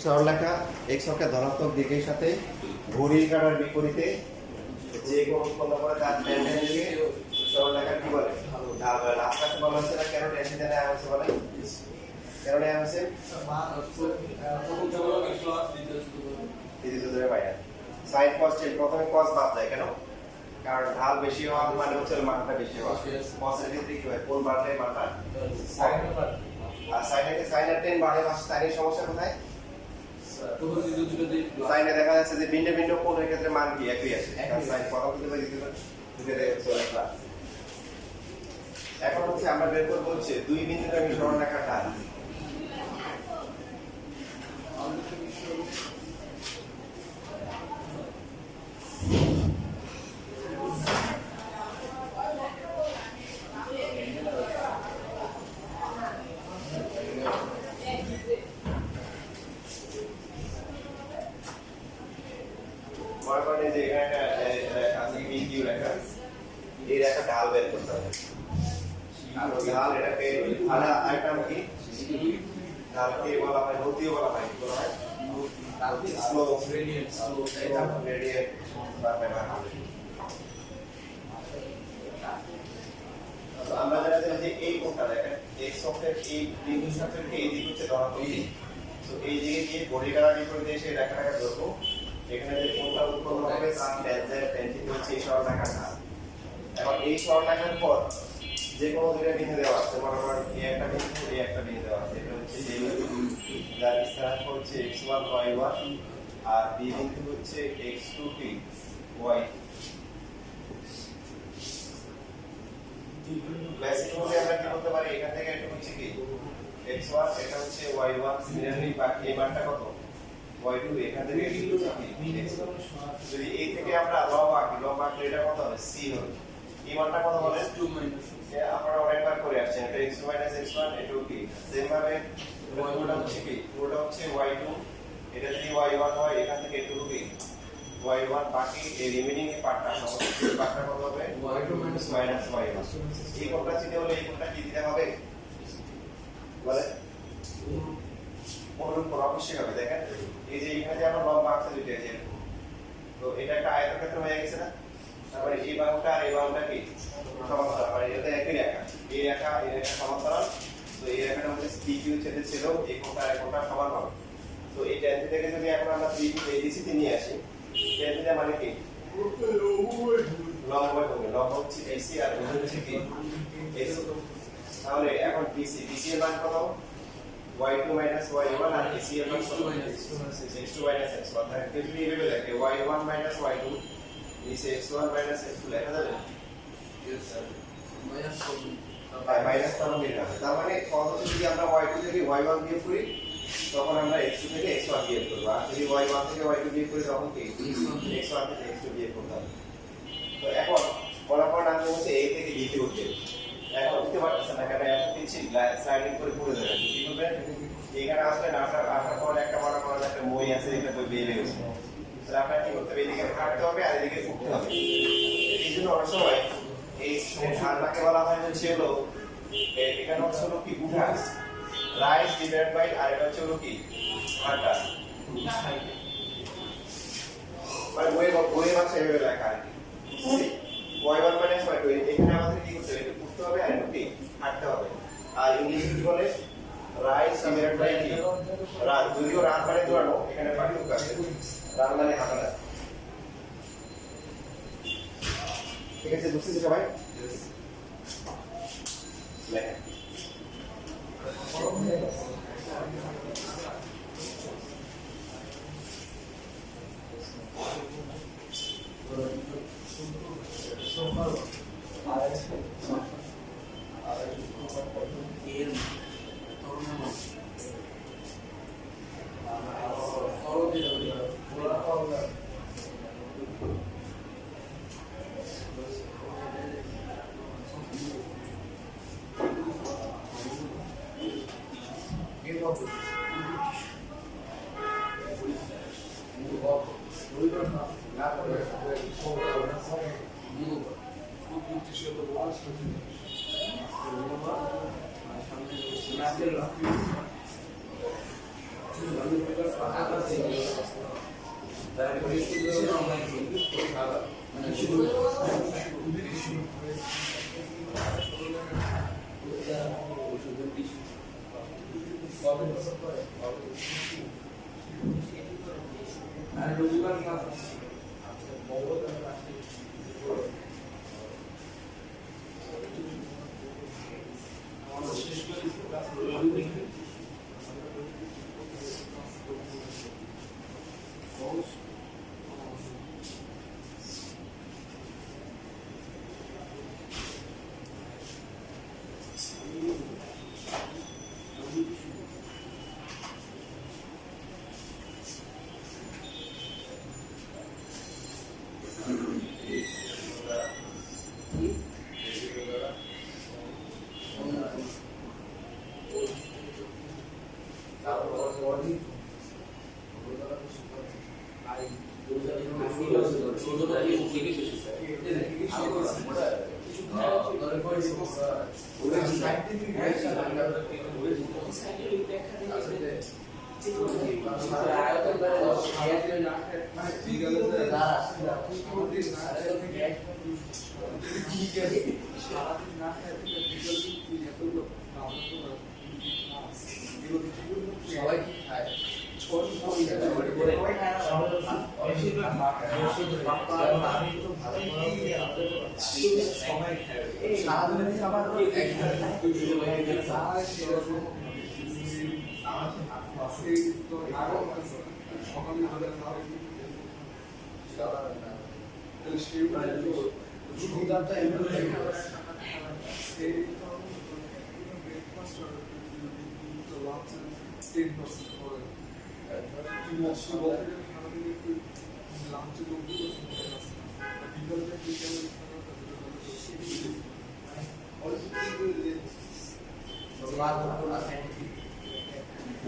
সরলরেখা x অক্ষের ধনাত্মক দিকের সাথে ঘড়ির কাঁটার বিপরীতে যে কোণ উৎপন্ন করে তার ট্যানজেন্ট দিকে সরলরেখা কি বলে? ঢাল বলে। আজকে বলা হচ্ছে না কেন ট্যানজেন্ট নেওয়া হচ্ছে বলে? কেন নেওয়া হচ্ছে? দ্বিতীয় সূত্রের বাইরে সাইন cos টেন প্রথমে cos বাদ যায় কেন? কারণ ঢাল বেশি হওয়া মানে হচ্ছে মানটা বেশি হওয়া। cos এর ক্ষেত্রে কি হয়? কোণ বাড়লে মানটা সাইন আর সাইনের টেন বাড়ে সাইনের সমস্যা কোথায়? সাইনে দেখা যাচ্ছে যে ভিন্ন ভিন্ন কোণের ক্ষেত্রে মান কি একই আসে। সাইন প্রথম থেকে দ্বিতীয় এখন হচ্ছে আমরা বের করব হচ্ছে দুই বিন্দুগামী সরলরেখার ঢাল। মনে যে এখানে একটা আছে বিন্দু রেখা এই রেখা ঢাল বের করতে হবে। আর ঢাল এটাকে আরেকটা কি ঢালকে বলা হয় নতিও বলা হয় কি বলা হয়? স্লো গ্রেডিয়েন্ট এটা গ্রেডিয়েন্ট বা ব্যবহার হবে। আমরা জানি যে এই কোণটা দেখেন x অক্ষের এই বিন্দুর সাথে এই দিক হচ্ছে ধনাত্মক দিক। তো এই দিকে গিয়ে ঘড়ির কাঁটার বিপরীতে এসে রেখাটাকে ধরবো। এখানে যে কোণটা উৎপন্ন হবে তার ট্যানজেন্ট হচ্ছে এই সরলরেখার ঢাল। এখন এই সরলরেখার পর যে কোনো দুটো বিন্দু দেওয়া আছে মনে করেন এই একটা বিন্দু এই একটা বিন্দু দেওয়া আছে এটা হচ্ছে যে বিন্দু যার স্থানাঙ্ক হচ্ছে x1 y1 আর b বিন্দু হচ্ছে x2 t y বেসিক্যালি আমরা কি বলতে পারি এখান থেকে এটা হচ্ছে কি x1 এটা হচ্ছে y1 সিমিলারলি বাকি এই মানটা কত y2 এখান থেকে যদি এই থেকে আমরা লব আঁকি এটা কত হবে c হবে এই মানটা কত বলে 2 আমরা অনেকবার করে আসছি এটা x2 x1 এটাও কি সেম ভাবে পুরোটা হচ্ছে কি পুরোটা হচ্ছে y2 এটা যদি y1 হয় এখান থেকে এটুকু কি y1 বাকি এই রিমেইনিং পার্টটা সমস্ত পার্টটা কত হবে y2 y1 এই কোণটা চিন্তা হলে এই কোণটা কি দিতে হবে বলে অনুরূপ কোণ অবশ্যই হবে। দেখেন এই যে এখানে যে আমরা লম্ব আঁকছি দুইটা আছে তো এটা একটা আয়তক্ষেত্র হয়ে গেছে না তারপরে এই বাহুটা আর এই বাহুটা কি সমান্তরাল মানে এটা একই রেখা এই রেখা সমান্তরাল তো এই রেখাটা হচ্ছে PQ ছেদে ছিল এই কোণটা সমান হবে। তো এই ট্যানজেন্ট থেকে যদি এখন আমরা 3 ADC তে নিয়ে আসি ট্যানজেন্ট মানে কি লম্ব হচ্ছে AC আর হচ্ছে কি AC তাহলে এখন BC এর মান কত y2 y1 আর AC এর মান কত x2 x1 তাহলে যদি এইভাবে লেখে y1 y2 is x1 x2 লেখা যাবে yes sir মাইনাস তরঙ্গ নিলাম তার মানে কত যদি আমরা y2 থেকে y1 বিয়োগ করি তখন আমরা x2 থেকে x1 বিয়োগ করব আর যদি y1 থেকে y2 বিয়োগ করি তখন কি x1 থেকে x2 বিয়োগ করতে হবে। তো এখন ফলাফল আমরা হচ্ছে a থেকে b তে উঠবে এখন উঠতে পারতেছে না কারণ এত কিছু স্লাইডিং করে পড়ে যাবে কি করবে এখানে আসলে আসার পর একটা বড় বড় একটা মই আছে এটা বই বের হয়ে গেছে তাহলে আপনাকে কি করতে হবে এদিকে কাটতে হবে আর এদিকে উঠতে হবে। এই জন্য অনেক সময় এই ঢালটাকে বলা হয় হচ্ছে হলো এখানে হচ্ছে হলো কি উঠা রাইজ ডিভাইড বাই আর এটা হচ্ছে হলো কি হাঁটা মানে বইয়ের ভাষায় এভাবে লেখা আর কি y1 y2 এখানে আমাদের কি করতে হবে উঠতে হবে আর কি হাঁটতে হবে আর ইংলিশে কি বলে রাইজ ডিভাইড বাই কি রান যদিও রান মানে দৌড়ানো এখানে পার্থক্য আছে রান মানে হাঁটা ঠিক আছে বুঝতেছি সবাই লেখা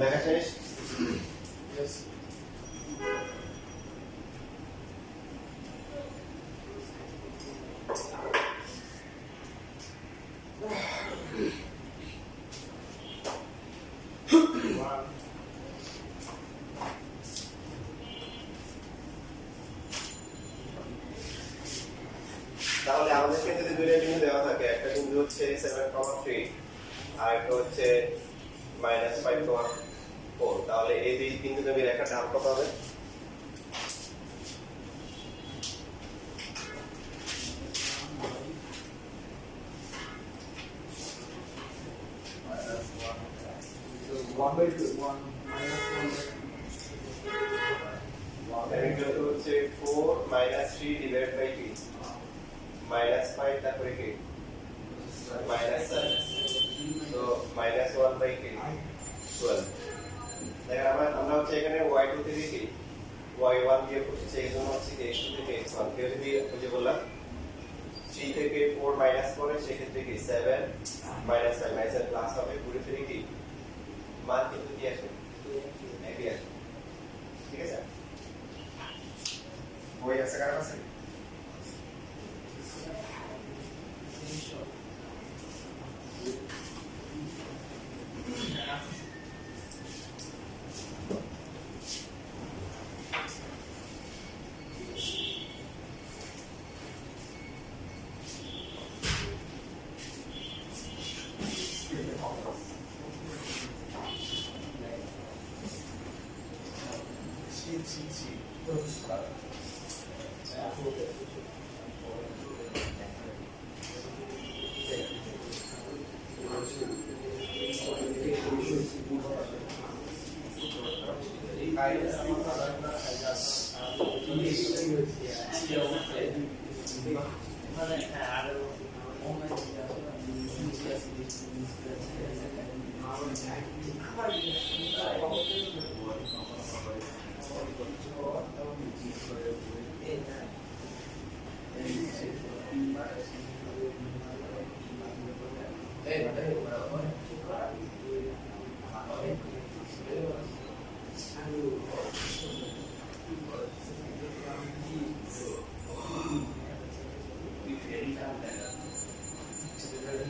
লেখা শেষ? তাহলে আমাদের ক্ষেত্রে যদি দুইটা বিন্দু দেওয়া থাকে, একটা বিন্দু হচ্ছে 7,3 আর একটা হচ্ছে -5,4, তাহলে এই দুই বিন্দু দুই রেখার ঢাল কত হবে? হচ্ছে 4 -3 divided by 3 -5 তারপরে কি -7, তো -1 by 3 12। দেখেন আমরা হচ্ছে এখানে y2 থেকে কি y1 বিয়োগ করছি, এই জন্য হচ্ছে কি x2 থেকে x1। কেউ যদি ওই যে বললাম 3 থেকে 4 মাইনাস করে, সেক্ষেত্রে কি 7 -5 -7 প্লাস হবে, ঘুরে ফিরে কি মান কিন্তু কি আসবে, একই আসবে। ঠিক আছে, বই আছে কার কাছে?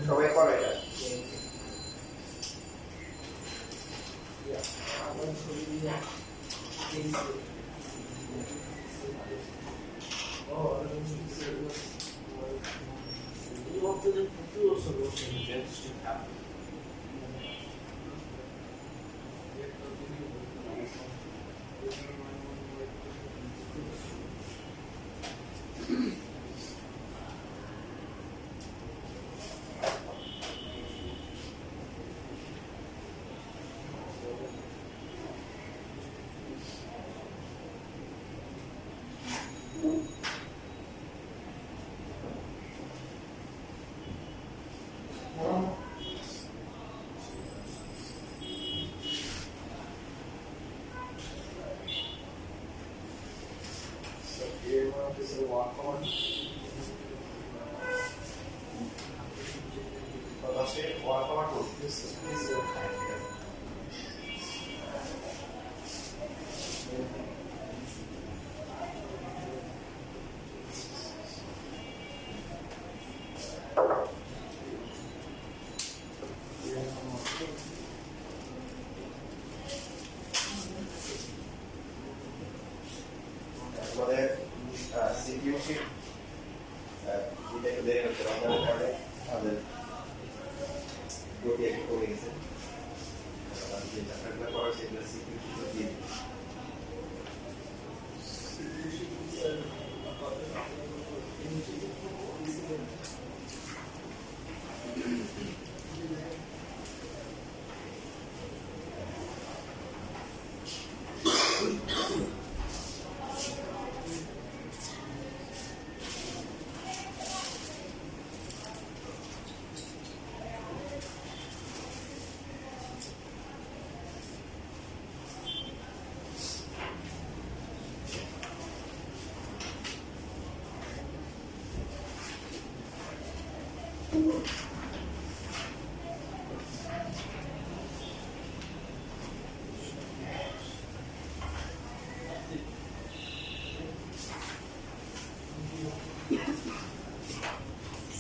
সবাই করে এটা। সিপিইউ শিট এটা একটু দেরি হচ্ছে রমজানের কারণে আমাদের গতি একটু কমে গেছে যে চ্যাপ্টারগুলো করা সেগুলো সিপিইউ শিট দিয়ে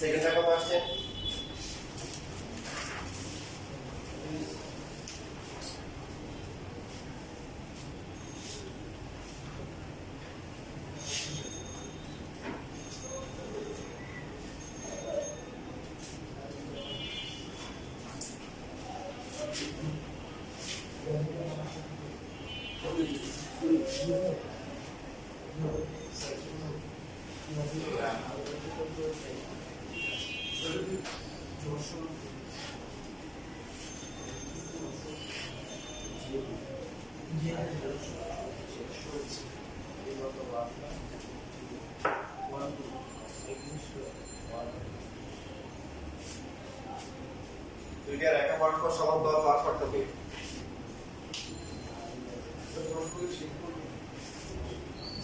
সেকেন্ডটা কত আসছে দুইটার একা পরস্পর সমান্তরাল হওয়ার শর্ত কি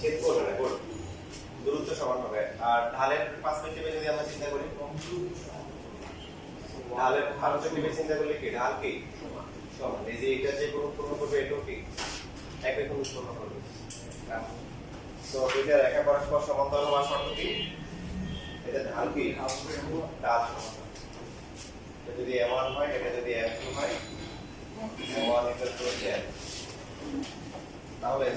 ছেদ করবে না কোণ দূরত্ব সমান হবে আর ঢালের পার্সপেক্টিভে যদি আমরা চিন্তা করি ঢালের পার্সপেক্টিভে চিন্তা করলে কি ঢাল কি সমান এই যে এটা যে কোণ উৎপন্ন করবে এটাও কি একই কোণ উৎপন্ন করবে তো দুইটার একা পরস্পর সমান্তরাল হওয়ার শর্ত কি এটা ঢাল কি ঢাল সমান যদি m1 হয় এটা যদি m2 হয় m1 = m তাহলে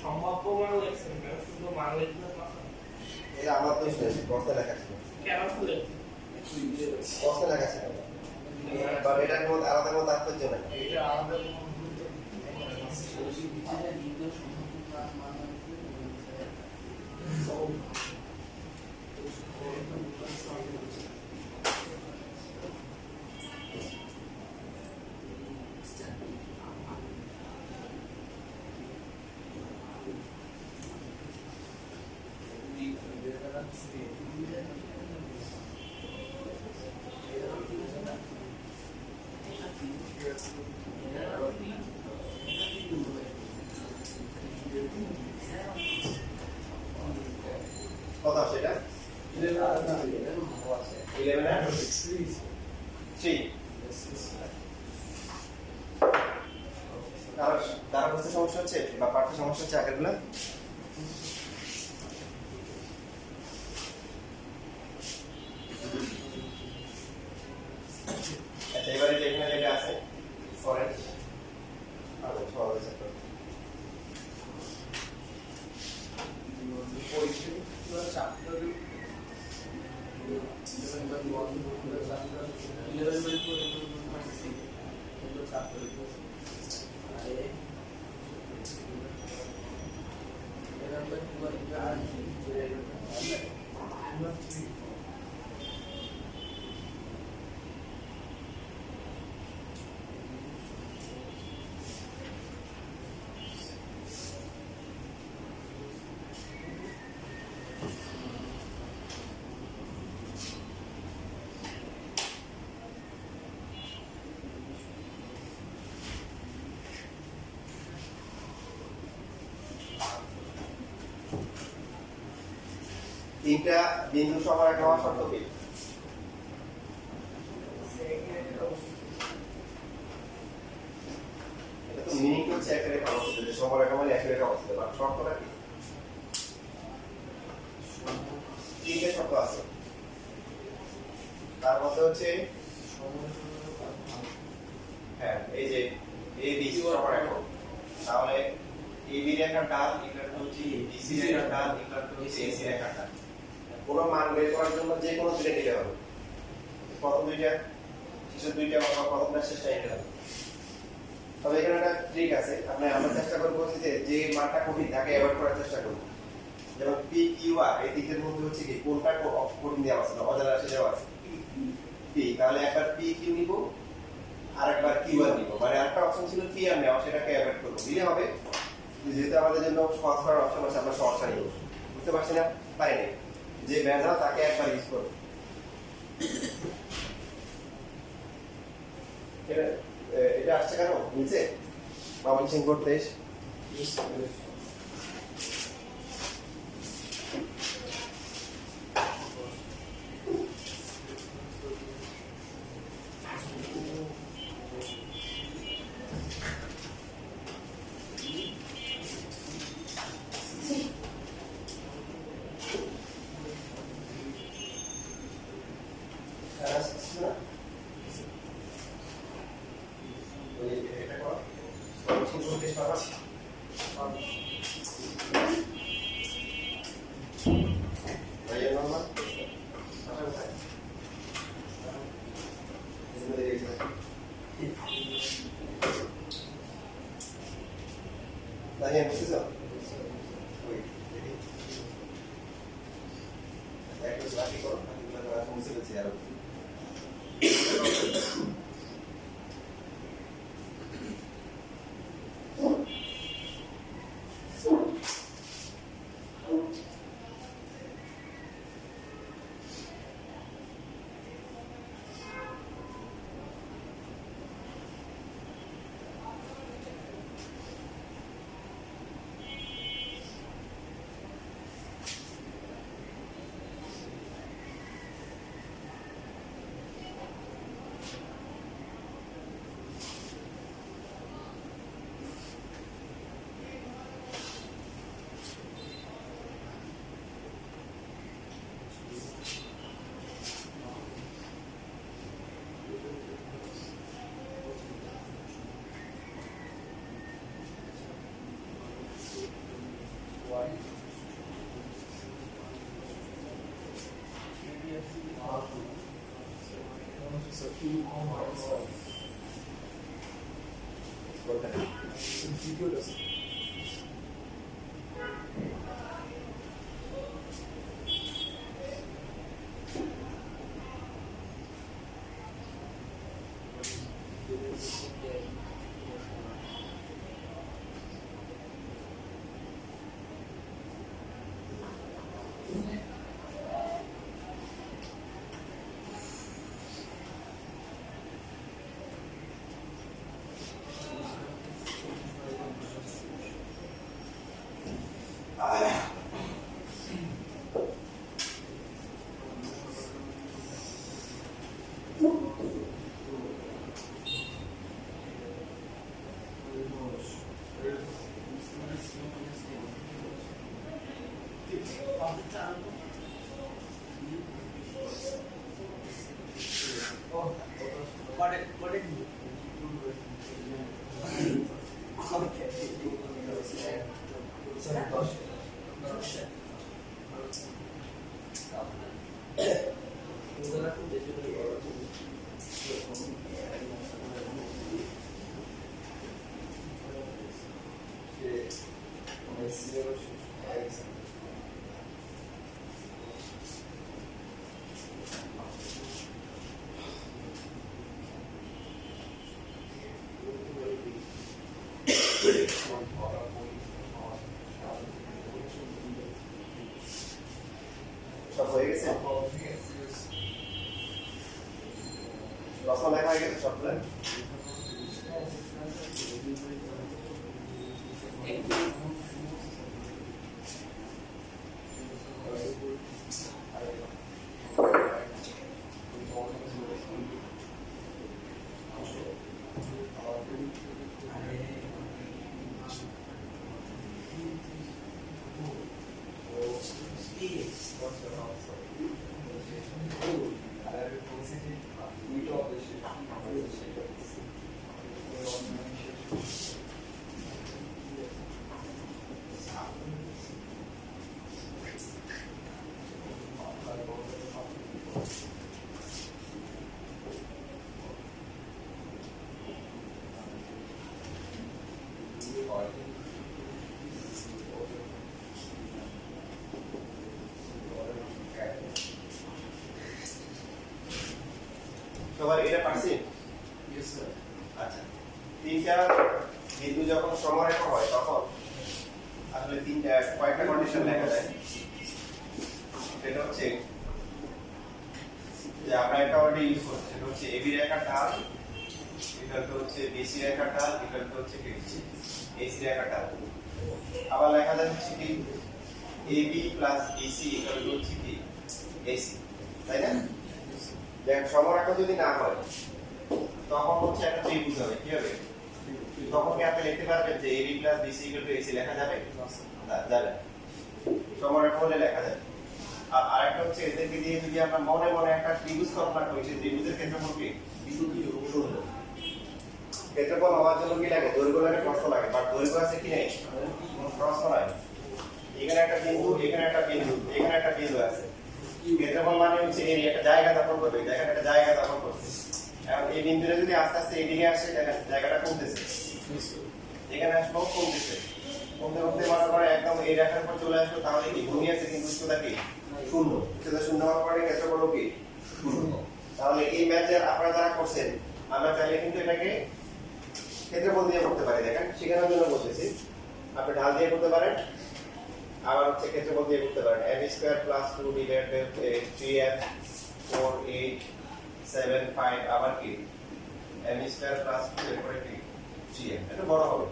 সম্ভাব্য মান লেখছেন না শুধু মান লিখলে এটা আমার তো বস্তা লেখা ছিল কেন হলো বস্তা লেখা ছিল বা এটার মধ্যে আলাদা কোনো তাৎপর্য নাই এটা আলাদা কত আসে এটা 11 আর 3 তার বুঝতে সমস্যা হচ্ছে বা পাঠ্য সমস্যা হচ্ছে আগেরগুলো আচ্ছা এবারে যে এখানে যেটা আছে ফরেস্ট আচ্ছা সহজ আছে তিনটা বিন্দু সমান হওয়া শর্ত কি এটা তো মিনিং হচ্ছে এক রেখা অবস্থিত যে সমান মানে এক রেখা অবস্থিত বাট শর্তটা কি তিনটে শর্ত আছে তার মধ্যে হচ্ছে হ্যাঁ এই যে এ বি সমান এখন তাহলে এবি রেখার ডান ইকুয়াল টু হচ্ছে বিসি রেখার ডান ইকুয়াল টু হচ্ছে এসি রেখার ডান কোনো মান বের করার জন্য যে কোনো দুটো নিতে হবে প্রথম দুইটা শেষের দুইটা অথবা প্রথমটা শেষটা নিতে হবে তবে এখানে একটা ট্রিক আছে আমরা চেষ্টা করব যে মানটা কঠিন তাকে অ্যাভয়েড করার চেষ্টা করব যেমন পি কিউ আর এই দিকের মধ্যে হচ্ছে কি কোনটা কঠিন দেওয়া আছে অজানা রাশি দেওয়া আছে পি তাহলে একবার পি কিউ নিব আর একবার কিউ আর নিব মানে একটা অপশন ছিল পি আর নেওয়া সেটাকে অ্যাভয়েড করব দিলে হবে যেহেতু আমাদের জন্য সহজ করার অপশন আছে আমরা সহজটা নিব বুঝতে পারছি না পারিনি যে মেজা তাকে একবার ইউজ করব এটা আসছে কেন নিচে বাবল সিং করতে Daniel, precisa? Oi. É que eu aqui como se você era. সব হয়ে গেছে প্রশ্ন লেখা হয়ে গেছে সবগুলো সবার এটা পারছি আচ্ছা তিনটা বিন্দু যখন সমরেখা হয় তখন আসলে তিনটা কয়েকটা কন্ডিশন লেখা যায় সেটা হচ্ছে যে আমরা একটা অলরেডি ইউজ করছি সেটা হচ্ছে এবি রেখার ঢাল এটা হচ্ছে বিসি রেখার ঢাল এটা হচ্ছে এসি রেখার ঢাল আবার লেখা যায় হচ্ছে কি এবি প্লাস বিসি এটা হচ্ছে কি এসি তাই না দেখ সমরেখা যদি না হয় তখন হচ্ছে একটা ত্রিভুজ হবে কি হবে তখন কি আপনি লিখতে পারবেন যে AB প্লাস BC AC লেখা যাবে যাবে সমরেখা হলে লেখা যাবে আর আরেকটা হচ্ছে এদেরকে দিয়ে যদি আমরা মনে মনে একটা ত্রিভুজ কল্পনা করি সেই ত্রিভুজের ক্ষেত্রফল কি শূন্য ক্ষেত্রফল হওয়ার জন্য কি লাগে দৈর্ঘ্য লাগে প্রস্থ লাগে বাট দৈর্ঘ্য আছে কি নেই প্রস্থ নাই এখানে একটা বিন্দু এখানে একটা বিন্দু এখানে একটা বিন্দু আছে ক্ষেত্রফল মানে হচ্ছে এরিয়া একটা জায়গা দখল করবে দেখেন একটা জায়গা দখল করছে এখন এই বিন্দুটা যদি আস্তে আস্তে এদিকে আসে দেখেন জায়গাটা কমতেছে এখানে আসলো কমতেছে কমতে কমতে মনে করে একদম এই রেখার উপর চলে আসলো তাহলে কি ভূমি আছে কিন্তু উচ্চতা কি শূন্য উচ্চতা শূন্য হওয়ার পরে ক্ষেত্রফল কি শূন্য তাহলে এই ম্যাথে আপনারা যারা করছেন আমরা চাইলে কিন্তু এটাকে ক্ষেত্রফল দিয়ে করতে পারি দেখেন শেখানোর জন্য বলতেছি আপনি ঢাল দিয়ে করতে পারেন আবার হচ্ছে ক্ষেত্রফল দিয়ে করতে পারেন m square plus 2 divided by 3m 4 8 7 5 আবার কি m স্কয়ার প্লাস 2 এর পরে কি 3m এটা বড় হবে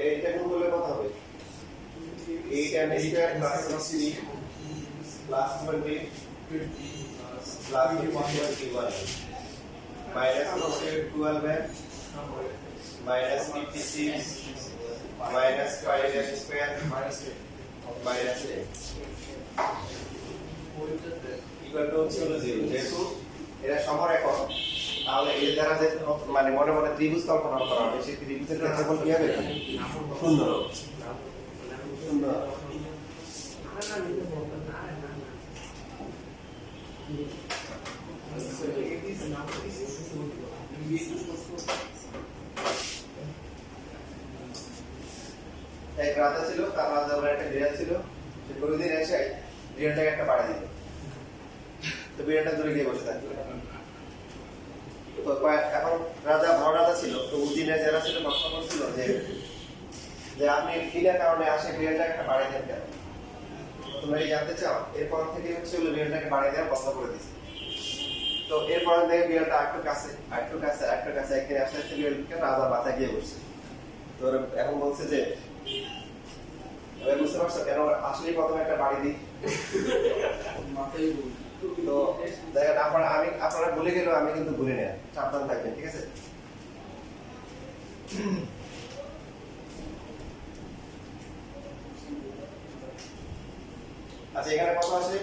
এইটা কোন বলে কথা হবে 8m square plus 3 plus 20 plus 21 minus 12 minus 56 minus 5m square minus 8 equal to 0 যেহেতু এরা সমরেখা তাহলে এর দ্বারা যে মানে মনে মনে ত্রিভুজ কল্পনা করা হবে সেই ত্রিভুজের ক্ষেত্রফল কি হবে শূন্য শূন্য এক রাজা ছিল তার রাজা বলে একটা বিড়াল ছিল সে প্রতিদিন এসে বিড়ালটাকে একটা পাড়া দিত তো বিড়ালটা দূরে গিয়ে বসে থাকতো তো এখন রাজা বড় রাজা ছিল তো উদিনে যারা ছিল প্রশ্ন করছিল যে আপনি কিনা কারণে আসে বিড়ালটাকে একটা পাড়া দেন কেন তোমরা এই জানতে চাও এরপর থেকে হচ্ছে বিড়ালটাকে পাড়া দেওয়া বন্ধ করে দিচ্ছে তো এরপর দেখে বিড়ালটা একটু কাছে একদিন আস্তে আস্তে বিড়ালকে রাজা মাথায় গিয়ে বসছে তো এখন বলছে যে এবার বুঝতে পারছো কেন আসলেই প্রথমে একটা বাড়ি দিই তো দেখেন আপনারা ভুলে গেলেও আমি কিন্তু ভুলে নেই, সাবধান থাকবেন, ঠিক আছে? আচ্ছা, এখানে কত আছে?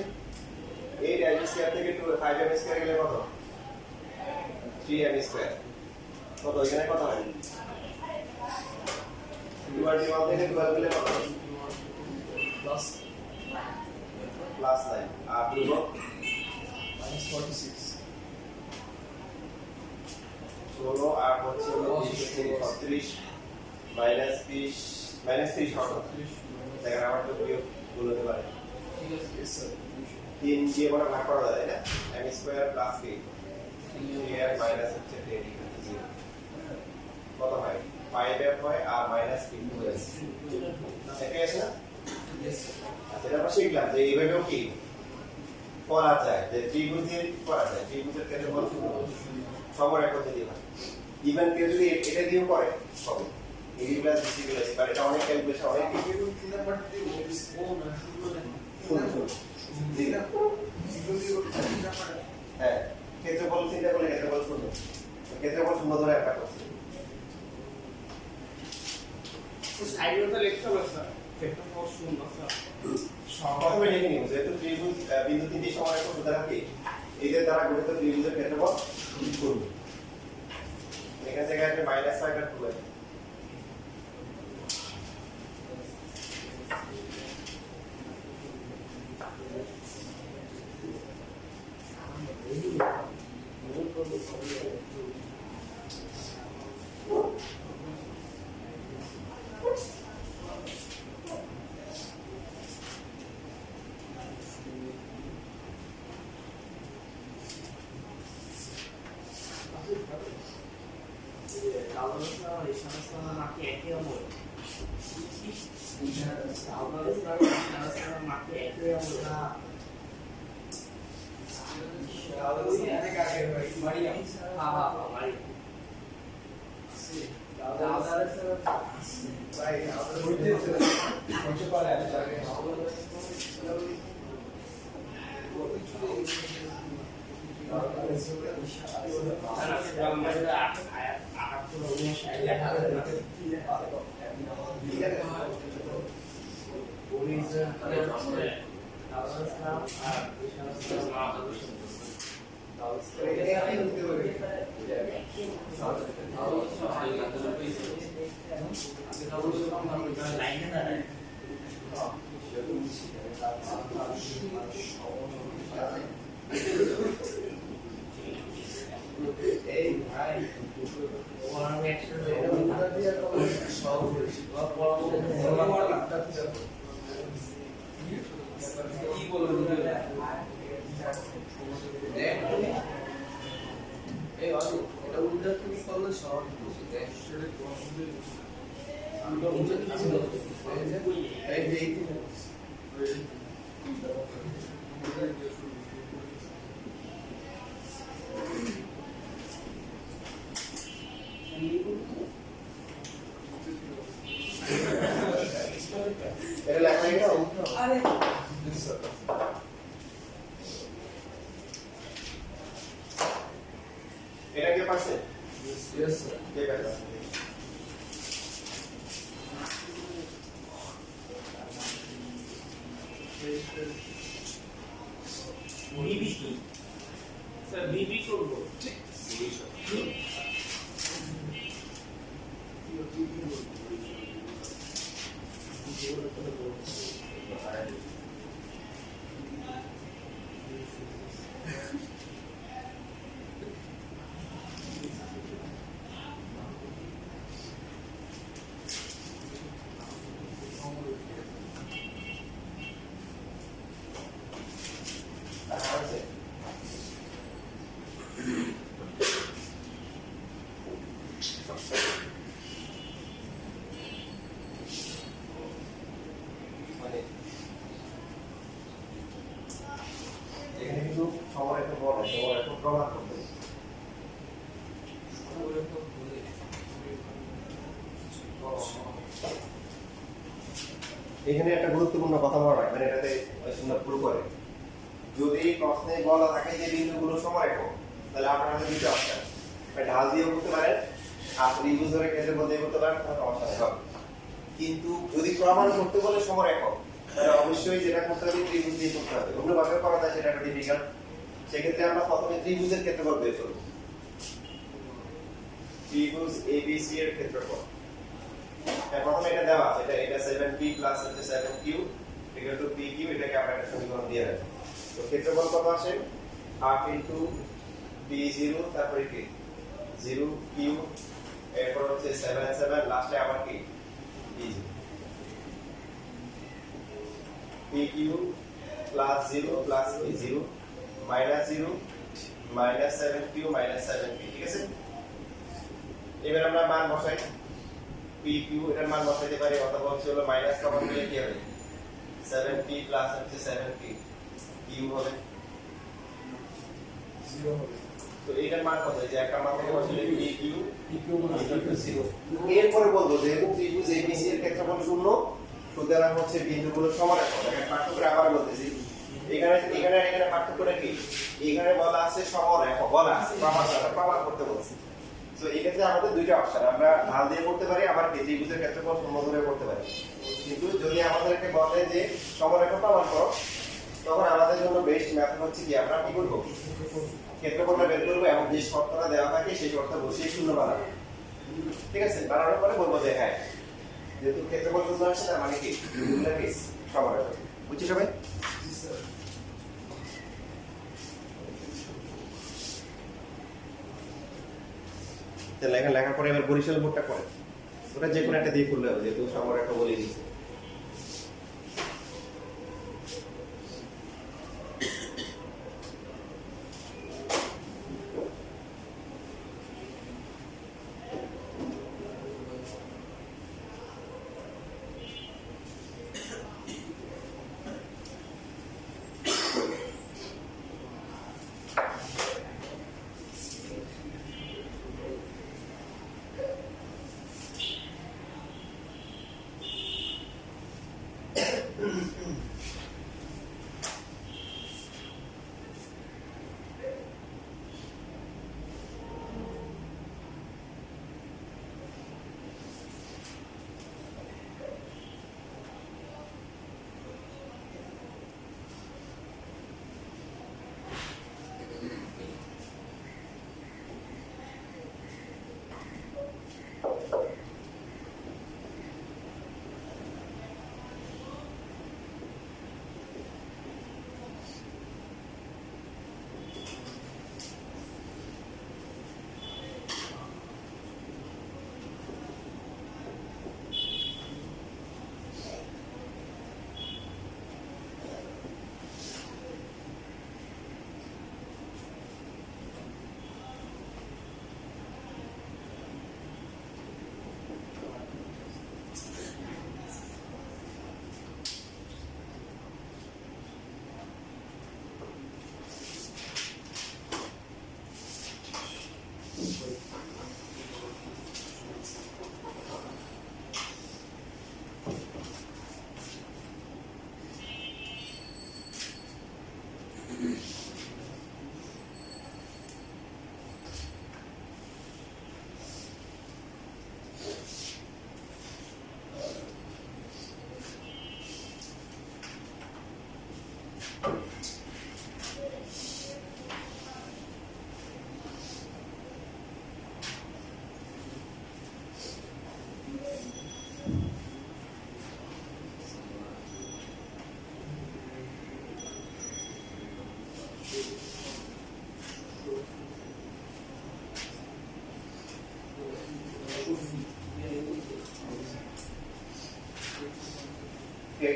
8m স্কয়ার থেকে 5m স্কয়ার গেলে কত? 3m square. কত এখানে কত হয়? 21 থেকে 12 গেলে কত? প্লাস 9 আর 2 -46 16 আর হচ্ছে 36 -30 হবে। দেখেন আমার তো বিয়োগ বলতে পারে। ঠিক আছে স্যার, 3 দিয়ে বড় ভাগ করা যায় না? m স্কয়ার প্লাস k আর মাইনাস হচ্ছে 10 কত হয়? 5m হয় আর মাইনাস 3 হয়। ঠিক আছে না? Yes sir. আচ্ছা, এটা আমরা শিখলাম যে এইভাবেও কি করা যায়, যে ত্রিভুজের করা যায়, ত্রিভুজের ক্ষেত্রে বল সমরেখা পদ্ধতি হয়। ইভেন কেউ যদি এটা দিয়েও করে হবে এই প্লাস বিসি প্লাস, বাট এটা অনেক ক্যালকুলেশন, অনেক কিছু। তিন নাম্বার দিয়ে ওইস কোন হ্যাঁ, ক্ষেত্রফল চিন্তা করলে ক্ষেত্রফল শূন্য, ক্ষেত্রফল শূন্য ধরে একটা করছে। সাইডে তো লিখতে হবে স্যার, ক্ষেত্রফল শূন্য স্যার। প্রথমে লিখে নিব যেহেতু ত্রিভুজ বিন্দু তিনটি সমরেখা সুতরাং কি এদের দ্বারা গঠিত ত্রিভুজের ক্ষেত্রফল শূন্য। এখান থেকে একটা মাইনাস 5 আর 2 আছে। এটা লেখা হয়ে গেল। এটা কে পারছে? Yes sir. কে পারছে? বিবি কি স্যার, বিবি করব ঠিক এখানে কিন্তু সময় একটু বড়, সময় একটু প্রমাণ করতে এখানে একটা গুরুত্বপূর্ণ কথা বলা হয়, মানে এটাতে শুনে পুরো করে যদি প্রশ্নে বলা থাকে যে বিন্দুগুলো সমরেখ, তাহলে আপনার হাতে দুটো অপশন, ঢাল দিয়েও করতে পারেন আর ত্রিভুজ ধরে ক্ষেত্রের মধ্যে করতে পারেন, তাহলে সমস্যা নেই। কিন্তু যদি প্রমাণ করতে বলে সমরেখ, তাহলে অবশ্যই যেটা করতে হবে ত্রিভুজ দিয়ে করতে হবে। অন্যভাবে করা যায় সেটা একটু ডিফিকাল্ট। সেক্ষেত্রে আমরা প্রথমে ত্রিভুজের ক্ষেত্রফল বের করব। ত্রিভুজ ABC এর ক্ষেত্রফল প্রথমে এটা দেওয়া আছে, এটা 7p প্লাস হচ্ছে 7q ইকুয়াল টু pq, এটাকে আমরা একটা সমীকরণ দিয়ে রাখি। তো ক্ষেত্রফল কত আসে? হাফ ইনটু b0 তারপরে কি 0q, এরপর হচ্ছে 7 7 লাস্টে আবার কি b0 pq plus 0 plus b0 minus 0 minus 7q minus 7p, ঠিক আছে? এবার আমরা মান বসাই, pq এর মান বসাইতে পারি, অথবা হচ্ছে হলো মাইনাস কমন নিলে কি হবে 7p প্লাস হচ্ছে 7p q হবে 0 হবে। তো এটার মান কত? এই যে একটা মান থেকে বসাইলে pq pq মানে 0। এরপরে বলবো যেহেতু ত্রিভুজ ABC এর ক্ষেত্রফল 0, সুতরাং হচ্ছে বিন্দুগুলো সমরেখ। দেখেন পার্থক্য আবার বলতেছি, এখানে পার্থক্যটা কি? এখানে বলা আছে সমরেখ, বলা আছে প্রমাণ করতে বলছি। তো এই ক্ষেত্রে আমাদের দুইটা অপশন, আমরা ঢাল দিয়ে করতে পারি, আবার ত্রিভুজের ক্ষেত্রফল শূন্য ধরে করতে পারি। কিন্তু যদি আমাদেরকে বলে যে সমরেখ প্রমাণ করো, তখন আমাদের জন্য বেস্ট মেথড হচ্ছে কি, আমরা কি করব? ক্ষেত্রফলটা বের করবো এবং যে শর্তটা দেওয়া থাকে সেই শর্ত বসিয়ে শূন্য বানাবো। ঠিক আছে? বানানোর পরে বলবো যে হ্যাঁ, যেহেতু ক্ষেত্রফল শূন্য আসছে তার মানে কি বিন্দুগুলো কি সমরেখ। বুঝছি সবাই? জি স্যার। লেখার পরে এবার বরিশাল বোর্ডটা করে ওটা যে কোনো একটা দিয়ে খুললে হবে, যেহেতু সমরেখ বলে দিচ্ছে।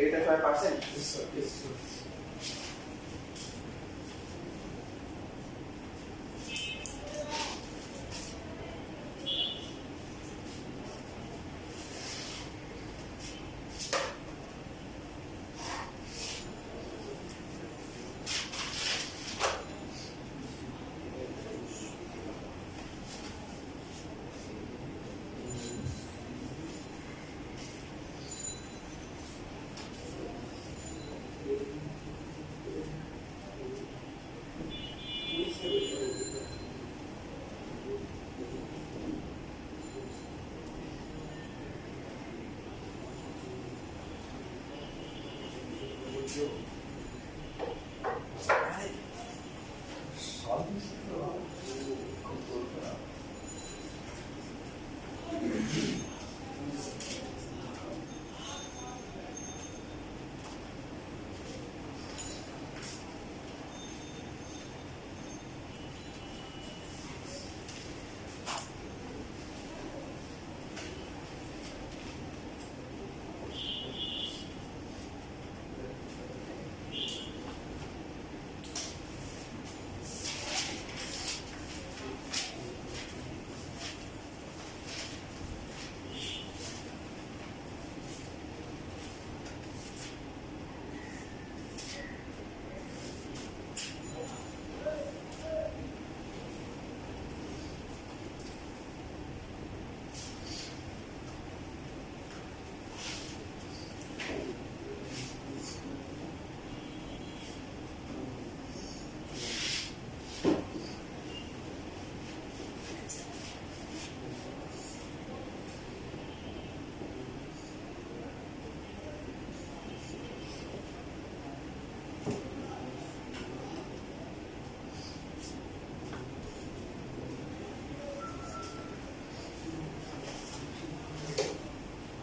এটা 5%? Yes sir. Yes sir.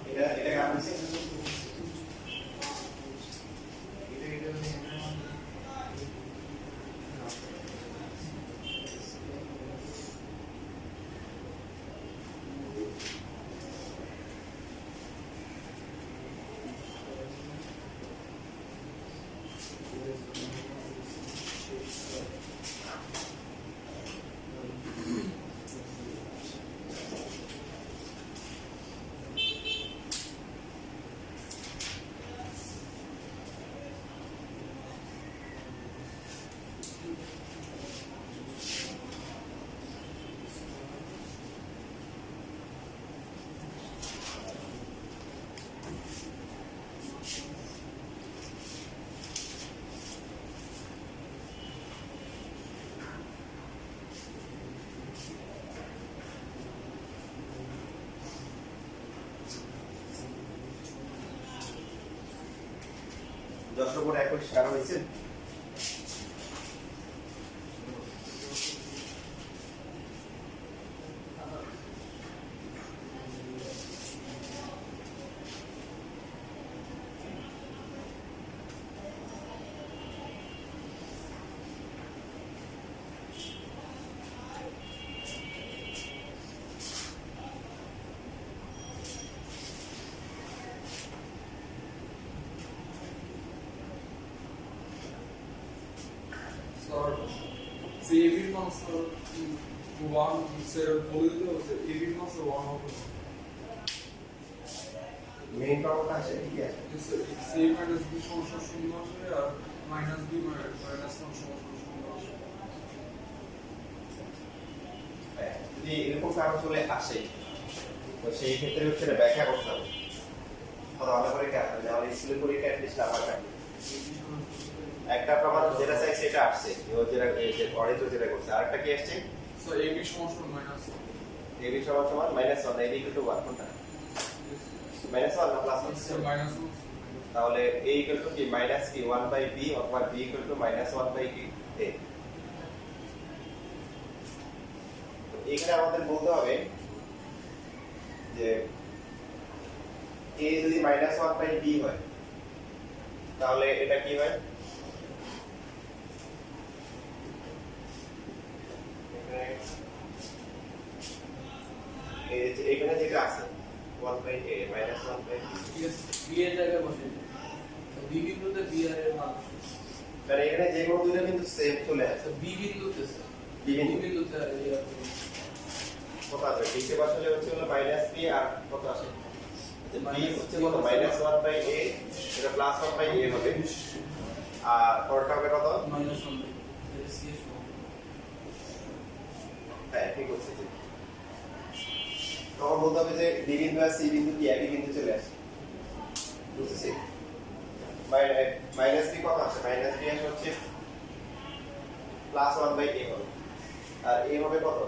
এটা কাম হইছে দশটার পর 21 কারো হয়েছে every month one set বলে দিতে হবে every month one হবে মেইন প্রবলেম আছে কি আছে সি মাইনাস বি সমস্যা শূন্য আসবে আর মাইনাস বি মাইনাস ওয়ান সমস্যা শূন্য আসবে যদি এরকম কারণ চলে আসে তো সেই ক্ষেত্রে হচ্ছে এটা ব্যাখ্যা করতে হবে ভালো করে কাজ হবে যেমন স্কুলের পরীক্ষা অ্যাটলিস্ট নাম্বার কাটবে একটা প্রমাণ যেটা চাই সেটা আসছে ও যেটা অডিট যেটা করছে আরেকটা কি আসছে সো এবি সমস্যা মাইনাস এবি সমান সমান -1 এবি ইকুয়াল টু 1 কোনটা -1 না প্লাস 1 মাইনাস তাহলে a ইকুয়াল টু কি মাইনাস কি 1 বাই b অথবা b ইকুয়াল টু -1 বাই কি a তো এখানে আমাদের বলতে হবে যে a যদি -1 বাই b হয় তাহলে এটা কি হয় এখানে যেটা আছে 1 by a -1 by b B এর জায়গায় বসে তো বি বিন্দুতে বি আর এর মান মানে এখানে যে কোনো দুটো কিন্তু সেম চলে আসে তো বি বিন্দুতে বি বিন্দুতে কত আছে b কে বসালে হচ্ছে হলো -b আর কত আসে b হচ্ছে কত -1 বাই a এটা +1 বাই a হবে আর পরটা হবে কত মাইনাস 1 বাই সি এর সমান হ্যাঁ ঠিক আছে তখন বলতে হবে যে বি বিন্দু আর সি বিন্দু কি একই বিন্দু চলে আসে বুঝছেন মাইনাস বি কত আসে মাইনাস বি আসে হচ্ছে +1 বাই a হবে আর a হবে কত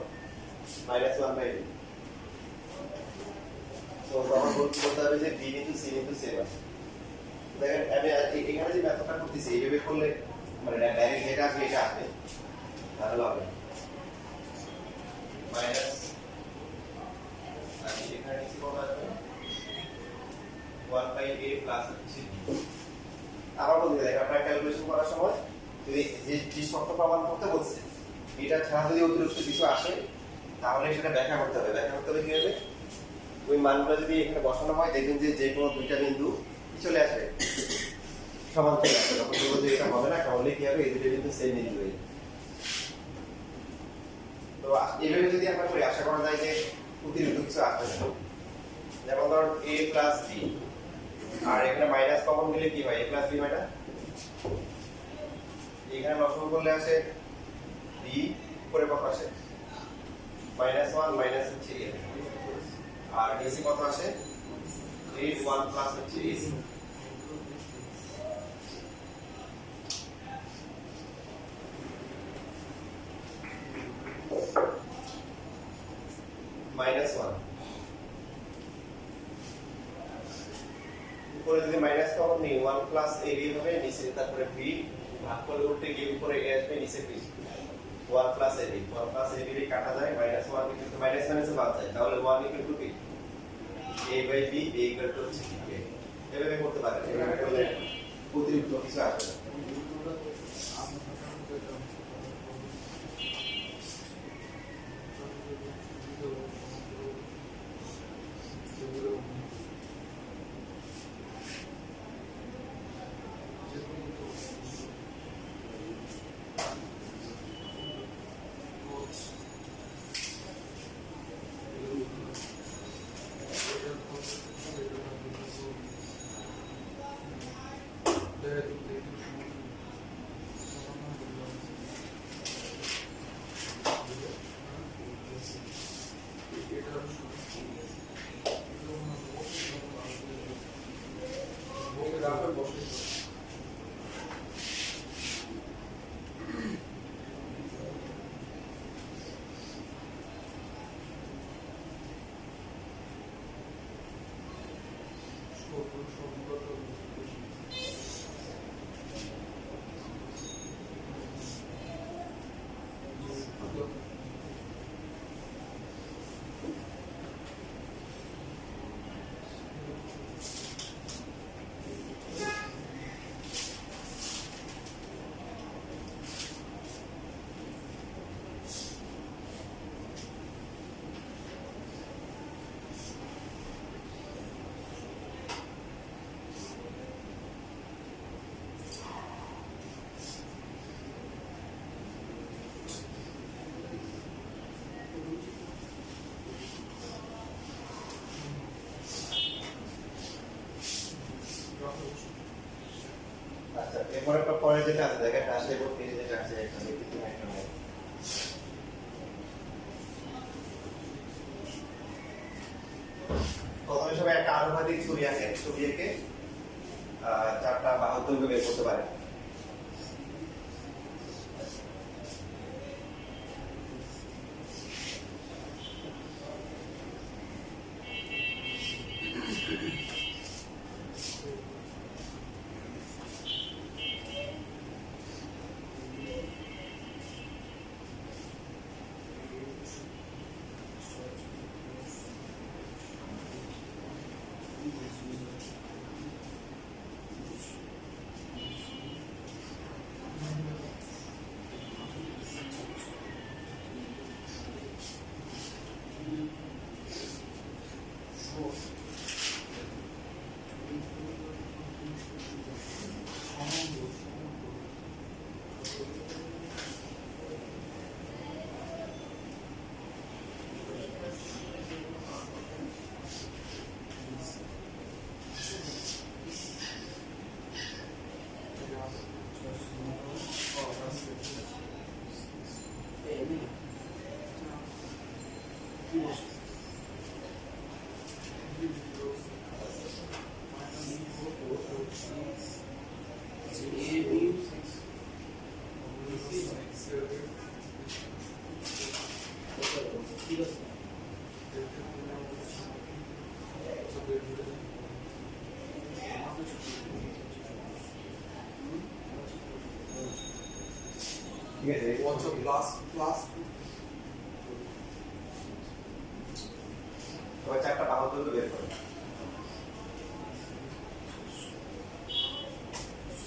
-1 বাই b তো তখন বলতে হবে যে বি বিন্দু সি বিন্দু সেম আছে দেখেন আমি এখানে যে মেথডটা করতেছি এইভাবে করলে মানে ডাইরেক্ট যেটা আসবে এটা আসবে তাহলে হবে মাইনাস আমি এখানে নিচে কত আসবে 1 বাই a প্লাস হচ্ছে আবার বলতে দেখেন আপনারা ক্যালকুলেশন করার সময় যদি যে শর্ত প্রমাণ করতে বলছে এটা ছাড়া যদি অতিরিক্ত কিছু আসে তাহলে সেটা ব্যাখ্যা করতে হবে কি হবে ওই মানগুলো যদি এখানে বসানো হয় দেখবেন যে যে কোনো দুইটা বিন্দু চলে আসবে সমান চলে আসবে তখন বলবো যে এটা হবে না তাহলে কি হবে এই দুটো বিন্দু সেম বিন্দু হয়ে তো এইভাবে যদি আমরা করি আশা করা যায় যে অতিরিক্ত কিছু আসবে না যেমন ধর a প্লাস b আর এখানে মাইনাস কমন দিলে কি হয় a প্লাস b হয় না এখানে লসাগু করলে আসে b উপরে কত আসে -1 মাইনাস হচ্ছে a আর নিচে কত আসে 8 1 প্লাস হচ্ছে a -1 উপরে যদি মাইনাস কমন নিই 1 প্লাস a হবে নিচে তারপরে b ভাগ করলে উল্টে গিয়ে উপরে a আসবে নিচে b 1 plus a 1 plus a দিয়ে কাটা যায় -1 কিন্তু মাইনাস মাইনাসে বাদ যায় তাহলে 1 equal to b a by b a equal to হচ্ছে b এভাবে করতে পারেন এভাবে করলে অতিরিক্ত কিছু আসবে না আচ্ছা এরপরে পরে যেটা আছে দেখেন আসলে করতে যেটা আছে এখানে কিন্তু একটা নেই প্রথমে সবাই একটা আনুপাতিক ছবি আঁকে ছবি এঁকে চারটা বাহু দৈর্ঘ্য বের করতে পারে ঠিক আছে আচ্ছা প্লাস প্লাস তোমার চারটা বাহু দৈর্ঘ্য বের করো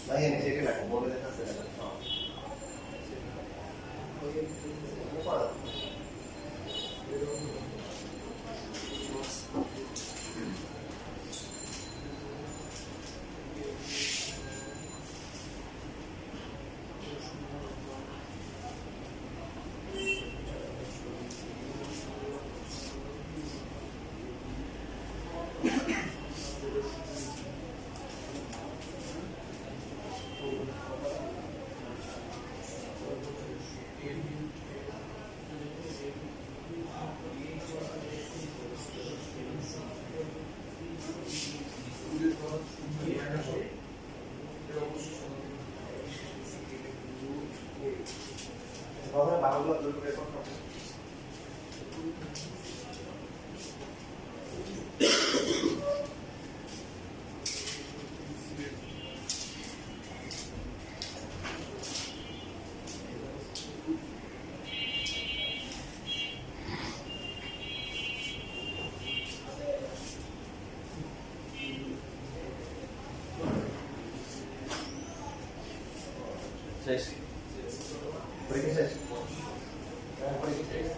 না এনে যেটা লাগবে বলে দেখাচ্ছে না প্রথমে বাহুগুলো দৈর্ঘ্য বের করো শেষ পরীক্ষা শেষ পরীক্ষা শেষ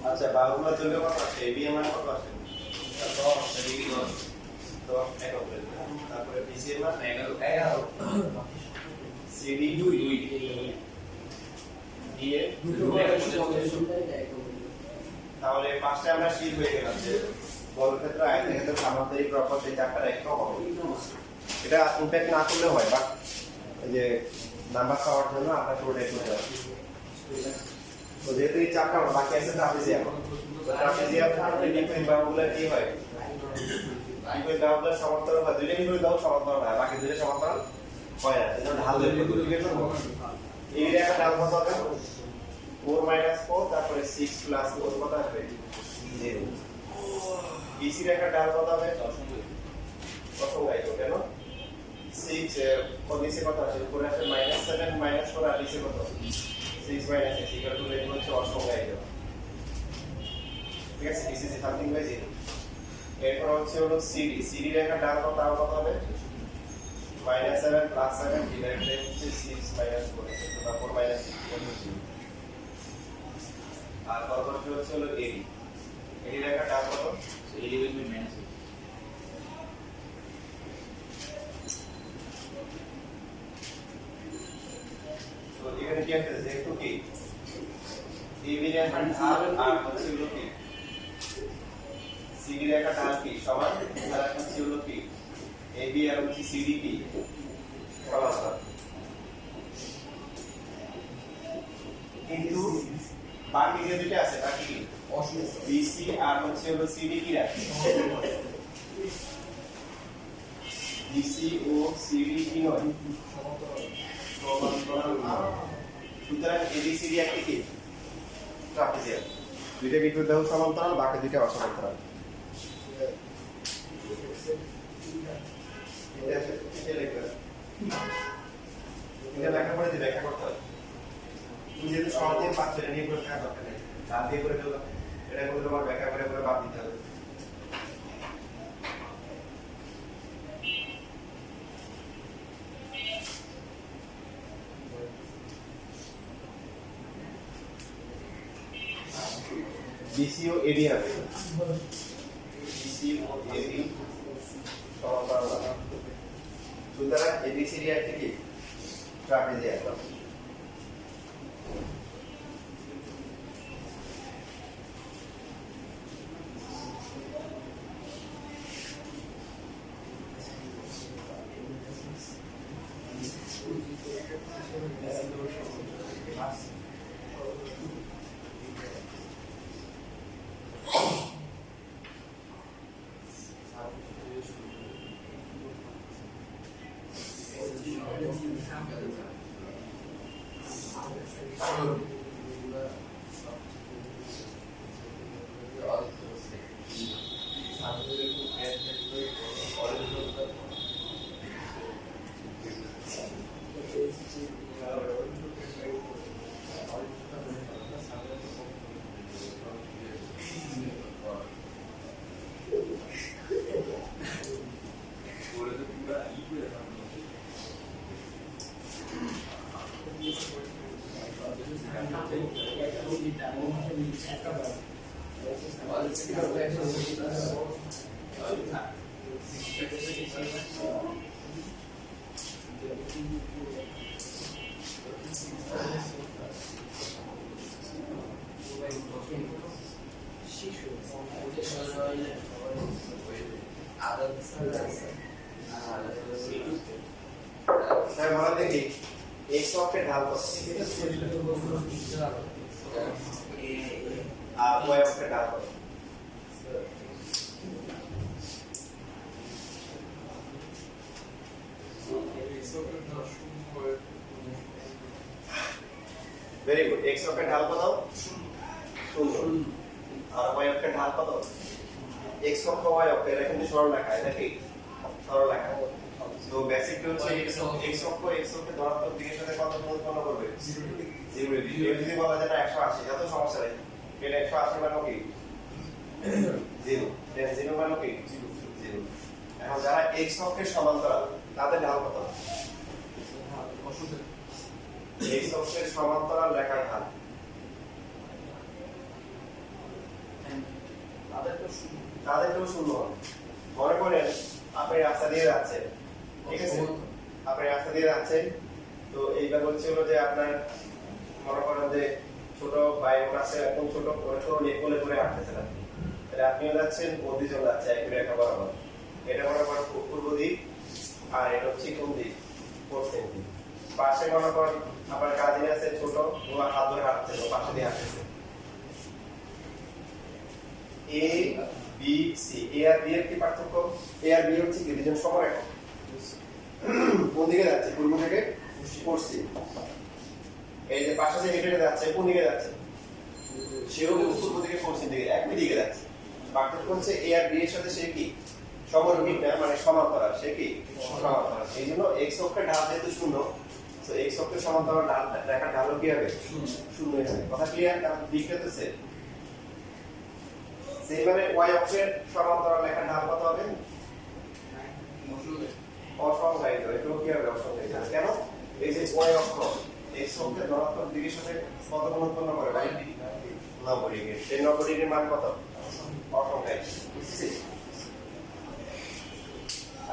আচ্ছা বাহুগুলো দৈর্ঘ্য কত আছে এবি এর মান কত আছে 10 এবি 10 তো একক করে দিলাম তারপরে বিসি এর মান 11 সিডি 2 ডি এ তাহলে পাঁচটা আমরা শীট হয়ে গেলাম যে বর্গক্ষেত্র আয়তক্ষেত্র সামান্তরিক রফক এই চারটা একটা হবে এটা ইমপ্যাক্ট না করলে হয় বাট এই যে নাম্বার পাওয়ার জন্য আমরা পুরোটাই করতে হবে তো যেহেতু এই চারটা বাকি আছে ট্রাপিজিয়াম ট্রাপিজিয়াম থাকলে ডিফারেন্ট বাহুগুলো কি হয় ডিফারেন্ট বাহুগুলো সমান্তরাল হয় দুইটা বিপরীত বাহু সমান্তরাল হয় বাকি দুইটা সমান্তরাল হয় না এজন্য ঢাল বের করতে কি করব এই রেখা ঢাল কত হবে 4 - 4 তারপরে 6 + 4 কত আসবে 0 বিসি রেখা ঢাল কত হবে অসংখ্যায় তো কেন 6 কোন নিচে কত আছে উপরে আছে -7 - 4 আর নিচে কত 6 - 6 ইকুয়াল টু এগুলো হচ্ছে অসংখ্যায় তো ঠিক আছে দিস ইজ সামথিং বাই 0 এরপর হচ্ছে হলো সিডি সিডি রেখা ঢাল কত হবে -7 + 7 ডিভাইডেড হচ্ছে 6 - 4 তারপর -6 আর পরবর্তী হচ্ছে হলো এডি এডি রেখা ঢাল কত এডি উইল বি -8 তো এখানে কি আছে যেহেতু কি এবি রেখা ঢাল আর হচ্ছে হলো কি সিডি রেখা ঢাল কি সমান আর হচ্ছে হলো কি এবি আর হচ্ছে সিডি কি সমান কিন্তু বাকি যে দুটো আছে বাকি কি বিসি আর হচ্ছে হলো সিডি কি রাখে বিসি ও সিডি কি নয় সুতরাং এবিসিডি একটি কি ট্রাপিজিয়াম দুইটা বিপরীত বাহু সমান্তরাল বাকি দুইটা অসমান্তরাল এটা লিখবে এটা লেখা পড়ে দিয়ে ব্যাখ্যা করতে হবে তুমি যেহেতু সহজ দিয়ে পাচ্ছ এটা নিয়ে করে থাকা দরকার নেই চার দিয়ে করে দিও এটা করে তোমার ব্যাখ্যা করে করে বাদ দিতে হবে BCO AD হবে BCO AD সমান্তরাল সুতরাং ABCD একটা কি ট্রাপিজিয়াম স্যার বলা দেখি x অক্ষের ঢাল কত আর y অক্ষের ঢাল কত ভেরি গুড x অক্ষের ঢাল কত 0 আর y অক্ষের ঢাল কত x অক্ষ y অক্ষ এটা কিন্তু সরল রেখা এটা কি সরল রেখা তো বেসিক হচ্ছে x অক্ষ ধনাত্মক দিকের সাথে কত কোণ উৎপন্ন করবে 0 ডিগ্রি এটা যদি বলা যায় না 180 এত সমস্যা নেই এটা 180 মানে কি 0 এটা 0 মানে কি 0 এখন যারা x অক্ষের সমান্তরাল তাদের ঢাল কত x অক্ষের সমান্তরাল রেখার ঢাল তাদেরকেও শূন্য হবে মনে করেন আপনি রাস্তা দিয়ে যাচ্ছেন ঠিক আছে আপনি রাস্তা দিয়ে যাচ্ছেন তো এইবার হচ্ছে হলো যে আপনার মনে করেন যে ছোট ভাই বোন আছে এখন ছোট কোলে করে হাঁটতেছেন আপনি তাহলে আপনিও যাচ্ছেন ও দুজন যাচ্ছে একই রেখা বরাবর এটা মনে করেন পূর্ব দিক আর এটা হচ্ছে কোন দিক পশ্চিম দিক পাশে মনে করেন আপনার কাজিন আছে ছোট ও হাত ধরে হাঁটছে ও পাশে দিয়ে হাঁটতেছে A B C A R B এর কি পার্থক্য A আর B হচ্ছে কি দুজন সমরেখা কোন দিকে যাচ্ছে পূর্ব থেকে পশ্চিম এই যে পাশে যে হেঁটে যাচ্ছে কোন দিকে যাচ্ছে সেও কিন্তু পূর্ব থেকে পশ্চিম দিকে একই দিকে যাচ্ছে পার্থক্য হচ্ছে A আর B এর সাথে সে কি সমরূপিক না মানে সমান্তরাল সে কি সমান্তরাল এই জন্য x অক্ষের ঢাল যেহেতু 0 তো x অক্ষের সমান্তরাল রেখার ঢালও কি হবে 0 হবে কথা ক্লিয়ার কারণ দিকটা তো সেম সেইভাবে y অক্ষের সমান্তরাল রেখার ঢাল কত হবে অসংজ্ঞায়িত এটাও কি হবে অসংজ্ঞায়িত কেন এই যে y অক্ষ x অক্ষের ধনাত্মক দিকের সাথে কত কোণ উৎপন্ন করে 90 ডিগ্রি এই 90 ডিগ্রির মান কত অসংজ্ঞায়িত বুঝছিস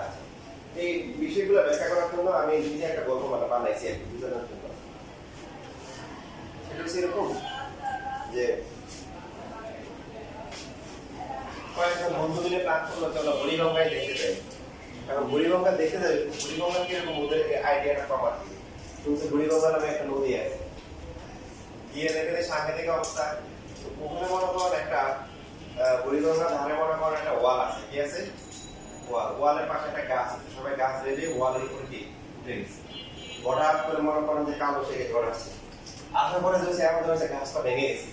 আচ্ছা এই বিষয়গুলো ব্যাখ্যা করার জন্য আমি নিজে একটা গল্প বানাইছি আর কি বুঝানোর জন্য এটা হচ্ছে এরকম যে কয়েকজন বন্ধু মিলে প্ল্যান করলো চলো বুড়িগঙ্গায় দেখতে যাই কারণ বুড়িগঙ্গা দেখতে যাই বুড়িগঙ্গা কিরকম ওদের আইডিয়াটা কম আর কি শুনছে বুড়িগঙ্গা নামে একটা নদী আছে গিয়ে দেখে সাংঘাতিক অবস্থা ওখানে মনে করেন একটা বুড়িগঙ্গার ধারে মনে করেন একটা ওয়াল আছে কি আছে ওয়ালের পাশে একটা গাছ আছে সবাই গাছ রেডি ওয়ালের উপরে কি উঠে গেছে হঠাৎ করে মনে করেন যে কালো থেকে ঝড় আসছে আসার পরে যে এমন ধরেছে গাছটা ভেঙে গেছে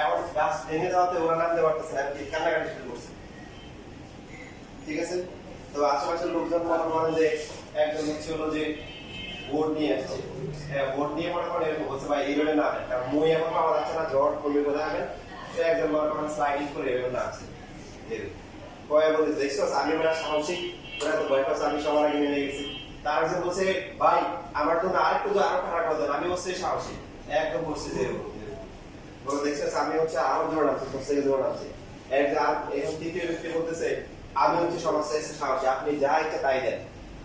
এখন গাছ ভেঙে যাওয়াতে ওরা নামতে পারতেছে না কি কান্নাকাটি শুরু করছে ঠিক আছে তো আশেপাশের লোকজন মনে করেন যে একজন হচ্ছে হলো যে বোর্ড নিয়ে আসছে, হ্যাঁ বোর্ড নিয়ে মনে করেন এরকম বলছে ভাই এইভাবে না কারণ মই এখন পাওয়া যাচ্ছে না, ঝড় করবে কোথায় হবে, তো একজন মনে করেন স্লাইডিং করে এভাবে না আছে কয়ে বলে দেখছো আমি মানে সাহসিক, ওরা তো ভয় পাচ্ছে, আমি সবার আগে নেমে গেছি। তার একজন বলছে ভাই আমার জন্য আরেকটু আরো খারাপ করে দেন, আমি হচ্ছে সাহসী একদম বলছি যে বলে দেখছো আমি হচ্ছে আরো জোর আছে, তোর থেকে জোর আছে। এখন তৃতীয় ব্যক্তি বলতেছে আমি হচ্ছে সমাজ চাইছে সাহসী, আপনি যা ইচ্ছা তাই দেন,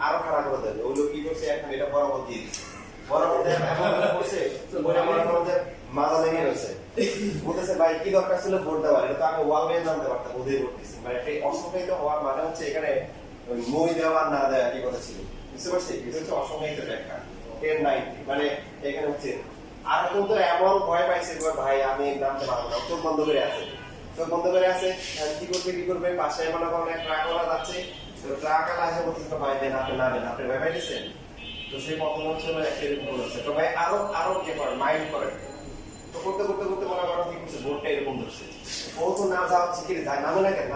আরো খারাপ করে দেন। ওগুলো কি করছে এখন এটা বরাবর দিয়ে দিচ্ছে, বরাবর করছে মাথা লেগে রয়েছে, বলতেছে ভাই কি দরকার ছিল ভোট দেওয়ার, এটা তো আমি ওয়াল বেয়ে জানতে পারতাম, ওদের ভোট দিচ্ছি। মানে একটা অসংখ্যায়িত হওয়ার মানে হচ্ছে এখানে মই দেওয়া না দেওয়া কি কথা ছিল, বুঝতে পারছি? এটা হচ্ছে অসংখ্যায়িত ব্যাখ্যা 1090, মানে এখানে হচ্ছে আর কিন্তু এমন ভয় পাইছে ভাই আমি নামতে পারবো না, চোখ বন্ধ করে আছে, চোখ বন্ধ করে আছে, কি করবে পাশে মনে করেন এক ট্রাক ওরা যাচ্ছে, তো ট্রাক আলা এসে বলতেছে ভাই দেন আপনি না দেন, আপনি ভয় পাইতেছেন। তো সেই প্রথম হচ্ছে একটা এরকম বলেছে, তো ভাই আরো কি করে মাইন্ড করে, তো করতে করতে করতে মনে করেন কি করছে বোর্ডটা এরকম ধরছে, ও তো না যাচ্ছে কি যায় নামে না কেন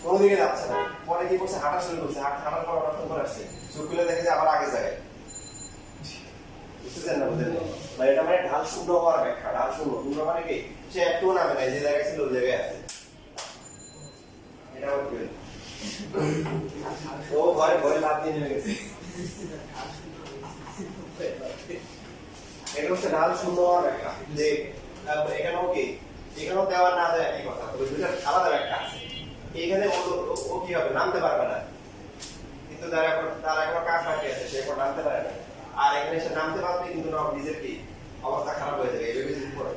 কোনোদিকে যাচ্ছে না। পরে কি করছে হাঁটা শুরু করছে, হাঁটার পর অর্থ করে আসছে, চোখ খুলে দেখে যে আবার আগে যায়, বুঝতেছেন না? বুঝলেন মানে এটা মানে ঢাল শূন্য হওয়ার ব্যাখ্যা, ঢাল শূন্য শূন্য মানে কি সে একটু নামে নাই, যে জায়গায় ছিল ওই জায়গায় আছে, এটা বলবে ও ভয় ভয় লাভ দিয়ে নেমে গেছে। এটা হচ্ছে ঢাল শূন্য হওয়ার ব্যাখ্যা, যে এখানেও কি এখানেও দেওয়া না দেয় একই কথা, তবে দুইটা আলাদা ব্যাখ্যা আছে। এইখানে ও কি হবে নামতে পারবে না, কিন্তু তার এখন কাজ বাকি আছে, সে এখন নামতে পারে না, আর এখানে সে নামতে পারবে কিন্তু নিজের কি অবস্থা খারাপ হয়ে যাবে এইভাবে যদি পড়ে।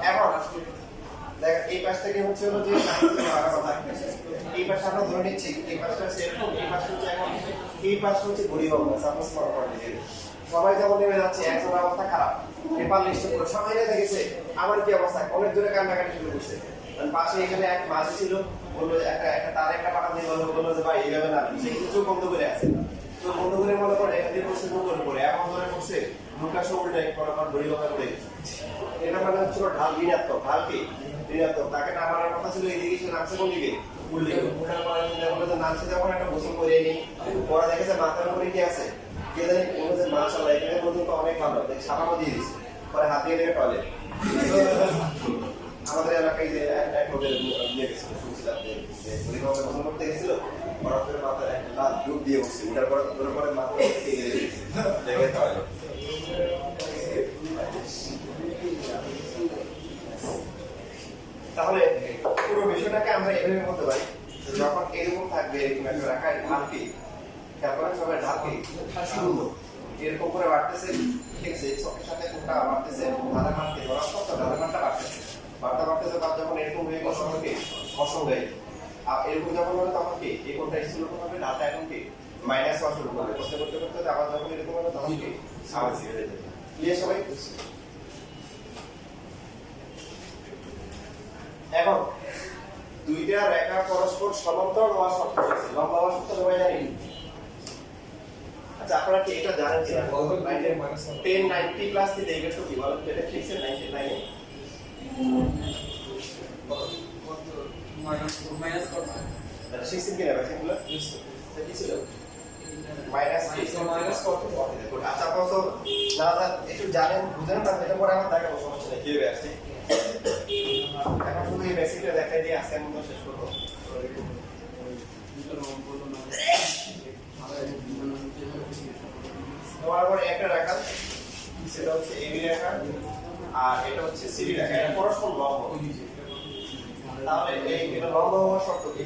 এখন দেখ এই পাশ থেকে হচ্ছে হলো যে এই পাশে আমরা ধরে নিচ্ছি এই পাশটা সেরকম, এই পাশটা হচ্ছে এখন এই পাশটা হচ্ছে গরিব সাপোজ সবাই যেমন নেমে যাচ্ছে, একজন অবস্থা খারাপ, পেপার লিস্ট করে সবাই নেমে গেছে, আমার কি অবস্থা, অনেক জোরে কান্নাকাটি শুরু করছে। পাশে এখানে এক মাঝে ছিল, বললো তার একটা পাঠা দিয়ে বললো যে ভাই এইভাবে না, সে কিন্তু চোখ বন্ধ করে আছে, চোখ বন্ধ করে মনে করে এখান দিয়ে করছে মুখ করে এমন ধরে করছে মুখটা সব উল্টে পড়ার গরিব করে গেছে। এটা মানে হচ্ছিল ঢাল ঋণাত্মক, ঢাল কি ঋণাত্মক, তাকে নামানোর কথা ছিল এইদিকে, সে নামছে কোন দিকে উল্টে উঠার পরে নামছে যখন একটা গোসল করে নি, পরে দেখেছে মাথার উপরে কি আছে কে জানি, কোনো যে মাশাআল্লাহ এখানে পর্যন্ত অনেক ভালো, সাবানও দিয়ে দিচ্ছে, পরে হাত দিয়ে নেমে টয়লেট। আমাদের এলাকায় যে এক লোকের নিয়ে গেছিল, শুনছিলাম যে গরিবভাবে গোসল করতে গেছিল, হঠাৎ করে মাথায় একটা ডুব দিয়ে উঠছে, উঠার পরে ধরে পরে মাথা থেকে দেখে টয়লেট। তাহলে পুরো বিষয়টাকে আমরা এভাবে বলতে পারি, যখন এরকম থাকবে এরকম একটা রাখায় ঢালকে, তারপরে সবাই ঢালকে সুন্দর এরকম করে বাড়তেছে, ঠিক আছে, চোখের সাথে কোনটা বাড়তেছে, ধারা মারতে ধরা সব ধারা মারটা বাড়তেছে, বাড়তেছে, তার যখন এরকম হয়ে গেল তখন কি অসংজ্ঞায়িত, আর এরকম যখন হবে তখন কি এই কোনটা স্থূল হবে, ঢালটা এখন কি মাইনাস হওয়া শুরু করবে, করতে করতে করতে আবার যখন এরকম হবে তখন কি আবার ছেড়ে দেবে। ক্লিয়ার সবাই? এখন দুইটা রেখা পরস্পর সমান্তরাল হওয়ার শর্ত আছে, লম্বা হওয়ার শর্ত সবাই জানি। আচ্ছা আপনারা কি এটা জানেন কিনা 1090 প্লাস দিলে এটা তো কি বলেন, এটা ঠিক আছে 99 মাইনাস কত এটা 16 কিনা ব্যাখ্যা গুলো এটা কি ছিল মাইনাস কত। আচ্ছা আপনারা তো যারা একটু জানেন বুঝেন না, এটা পরে আমার দেখাবো, সমস্যা নেই, কিভাবে আসছে। এখন শুধু এই বেসিকটা দেখাই দিয়ে আজকে আমি শেষ করবো। তোমার পরে একটা রেখা, সেটা হচ্ছে এবি রেখা, আর এটা হচ্ছে সিডি রেখা, এটা পরস্পর লম্ব। তাহলে এটা লম্ব হওয়ার শর্ত কি?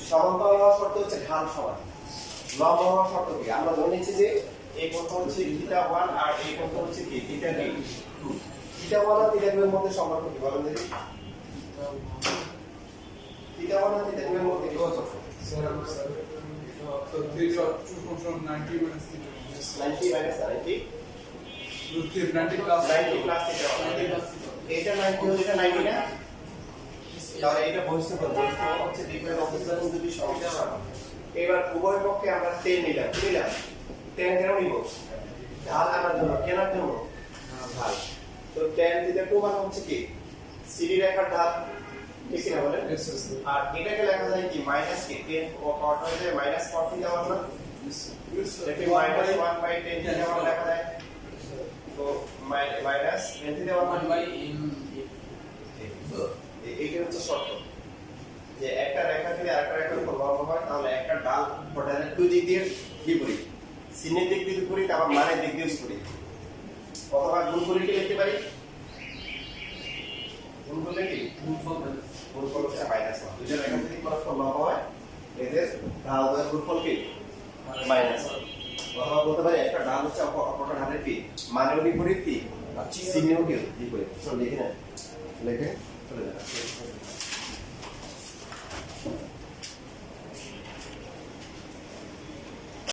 সমান্তরাল হওয়ার শর্ত হচ্ছে ঢাল সমান। লম্ব হওয়ার শর্ত কি? আমরা ধরে নিচ্ছি যে এই কোণটা হচ্ছে θ1 আর এই কোণটা হচ্ছে কি θ2। θ1 আর θ2 এর মধ্যে সম্পর্ক কি বলেন দেখি? θ1 আর θ2 এর মধ্যে কি সম্পর্ক? So 3 from 90 minus 90 minus 90 90 plus 90 plus এটা 90 হলে এটা 90 না, তাহলে এটা বহিস্থ হচ্ছে ডিফারেন্ট অবস্থান দুটি সমস্যা সমান। এবার উভয় পক্ষে আমরা 10 নিলাম, 10 কেন নিব? ঢাল আনার জন্য, কেনার জন্য ঢাল। তো tan থিটা 2 মানে হচ্ছে কি সিডি রেখার ঢাল ঠিক কি না বলেন Yes, yes, sir. আর এটাকে লেখা যায় কি মাইনাস কি 10 কট হয়ে যায় মাইনাস cos থিটা মানে Yes, sir. এটাকে মাইনাস 1 বাই 10 থিটা মানে লেখা যায় তো মাইনাস 10 থিটা মানে এইটা হচ্ছে শর্ত যে একটা রেখা যদি আরেকটা রেখার উপর লম্ব হয় তাহলে একটা ডাল প্রোডাক্টের দুই দিক দিয়ে বিপরীত চিহ্নের দিক দিয়ে বিপরীত আবার মানের দিক দিয়ে বিপরীত অথবা গুণ করে কি লিখতে পারি গুণ করলে কি গুণফল হচ্ছে মাইনাস 1 দুইটা রেখা যদি পরস্পর লম্ব হয় এদের ঢাল দ্বয়ের গুণফল কি মাইনাস 1 অথবা বলতে পারি একটা ডাল হচ্ছে অপরটা ঢালের কি মানের বিপরীত কি চিহ্নেও কি বিপরীত চল লিখে না লিখে চলে যাবে